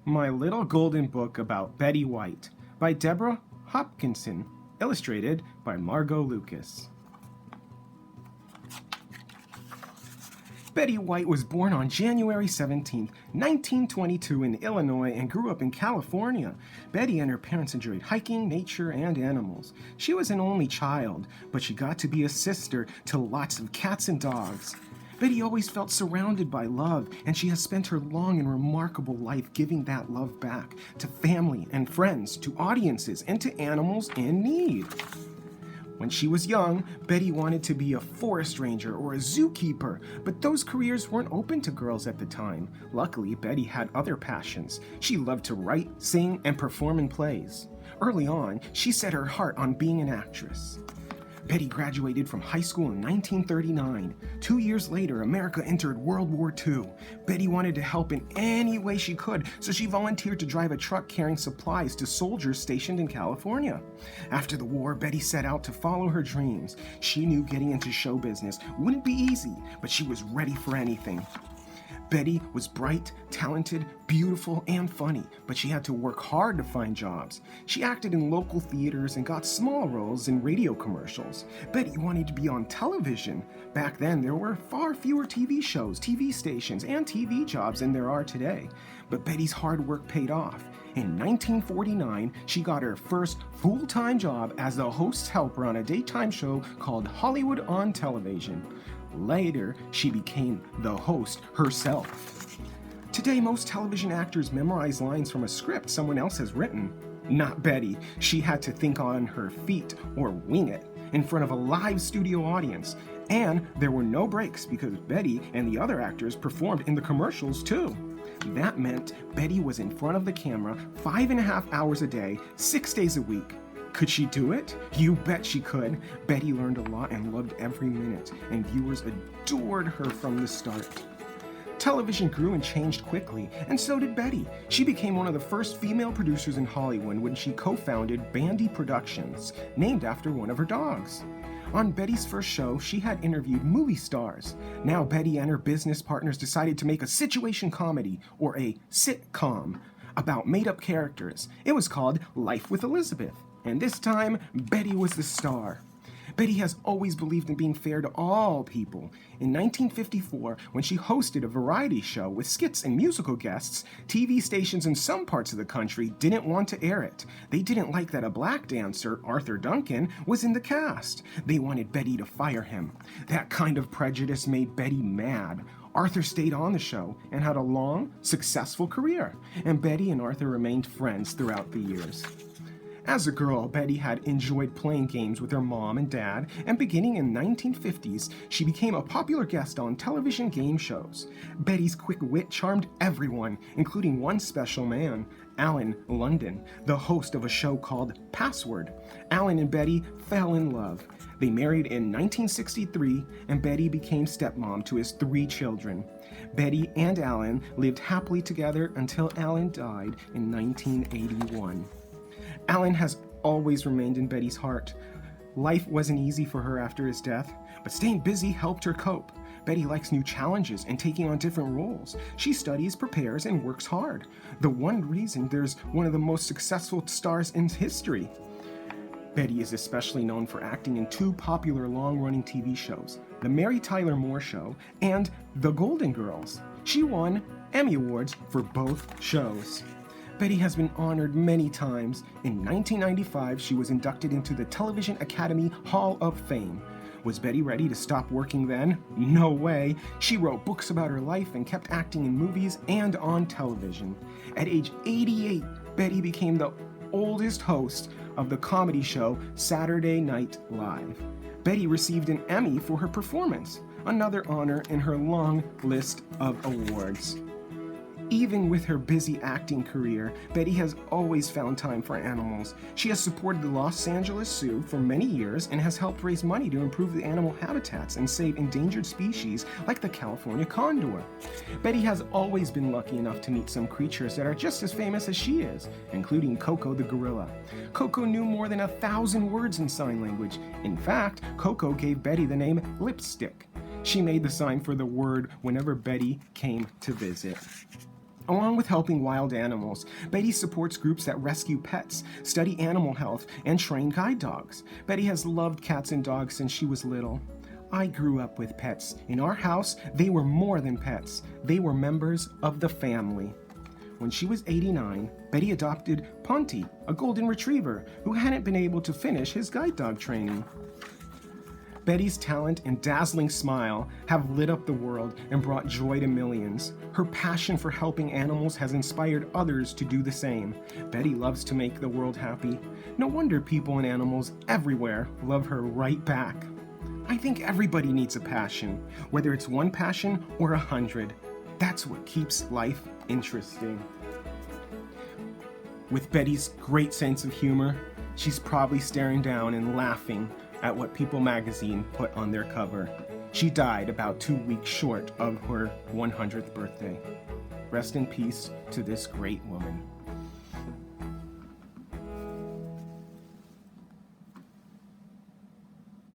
My Little Golden Book About Betty White by Deborah Hopkinson, illustrated by Margot Lucas. Betty White was born on January 17, 1922 in Illinois and grew up in California. Betty and her parents enjoyed hiking, nature, and animals. She was an only child, but she got to be a sister to lots of cats and dogs. Betty always felt surrounded by love, and she has spent her long and remarkable life giving that love back to family and friends, to audiences, and to animals in need. When she was young, Betty wanted to be a forest ranger or a zookeeper, but those careers weren't open to girls at the time. Luckily, Betty had other passions. She loved to write, sing, and perform in plays. Early on, she set her heart on being an actress. Betty graduated from high school in 1939. 2 years later, America entered World War II. Betty wanted to help in any way she could, so she volunteered to drive a truck carrying supplies to soldiers stationed in California. After the war, Betty set out to follow her dreams. She knew getting into show business wouldn't be easy, but she was ready for anything. Betty was bright, talented, beautiful, and funny, but she had to work hard to find jobs. She acted in local theaters and got small roles in radio commercials. Betty wanted to be on television. Back then, there were far fewer TV shows, TV stations, and TV jobs than there are today. But Betty's hard work paid off. In 1949, she got her first full-time job as the host's helper on a daytime show called Hollywood on Television. Later, she became the host herself. Today, most television actors memorize lines from a script someone else has written. Not Betty. She had to think on her feet, or wing it, in front of a live studio audience. And there were no breaks because Betty and the other actors performed in the commercials too. That meant Betty was in front of the camera 5.5 hours a day, 6 days a week. Could she do it? You bet she could. Betty learned a lot and loved every minute, and viewers adored her from the start. Television grew and changed quickly, and so did Betty. She became one of the first female producers in Hollywood when she co-founded Bandy Productions, named after one of her dogs. On Betty's first show, she had interviewed movie stars. Now Betty and her business partners decided to make a situation comedy, or a sitcom, about made-up characters. It was called Life with Elizabeth. And this time, Betty was the star. Betty has always believed in being fair to all people. In 1954, when she hosted a variety show with skits and musical guests, TV stations in some parts of the country didn't want to air it. They didn't like that a black dancer, Arthur Duncan, was in the cast. They wanted Betty to fire him. That kind of prejudice made Betty mad. Arthur stayed on the show and had a long, successful career, and Betty and Arthur remained friends throughout the years. As a girl, Betty had enjoyed playing games with her mom and dad, and beginning in the 1950s, she became a popular guest on television game shows. Betty's quick wit charmed everyone, including one special man, Alan Ludden, the host of a show called Password. Alan and Betty fell in love. They married in 1963, and Betty became stepmom to his 3 children. Betty and Alan lived happily together until Alan died in 1981. Alan has always remained in Betty's heart. Life wasn't easy for her after his death, but staying busy helped her cope. Betty likes new challenges and taking on different roles. She studies, prepares, and works hard. The one reason there's one of the most successful stars in history. Betty is especially known for acting in 2 popular long-running TV shows, The Mary Tyler Moore Show and The Golden Girls. She won Emmy Awards for both shows. Betty has been honored many times. In 1995, she was inducted into the Television Academy Hall of Fame. Was Betty ready to stop working then? No way. She wrote books about her life and kept acting in movies and on television. At age 88, Betty became the oldest host of the comedy show Saturday Night Live. Betty received an Emmy for her performance, another honor in her long list of awards. Even with her busy acting career, Betty has always found time for animals. She has supported the Los Angeles Zoo for many years and has helped raise money to improve the animal habitats and save endangered species like the California condor. Betty has always been lucky enough to meet some creatures that are just as famous as she is, including Coco the gorilla. Coco knew more than 1,000 words in sign language. In fact, Coco gave Betty the name Lipstick. She made the sign for the word whenever Betty came to visit. Along with helping wild animals, Betty supports groups that rescue pets, study animal health, and train guide dogs. Betty has loved cats and dogs since she was little. I grew up with pets. In our house, they were more than pets. They were members of the family. When she was 89, Betty adopted Ponty, a golden retriever who hadn't been able to finish his guide dog training. Betty's talent and dazzling smile have lit up the world and brought joy to millions. Her passion for helping animals has inspired others to do the same. Betty loves to make the world happy. No wonder people and animals everywhere love her right back. I think everybody needs a passion, whether it's one passion or 100. That's what keeps life interesting. With Betty's great sense of humor, she's probably staring down and laughing at what People magazine put on their cover. She died about 2 weeks short of her 100th birthday. Rest in peace to this great woman.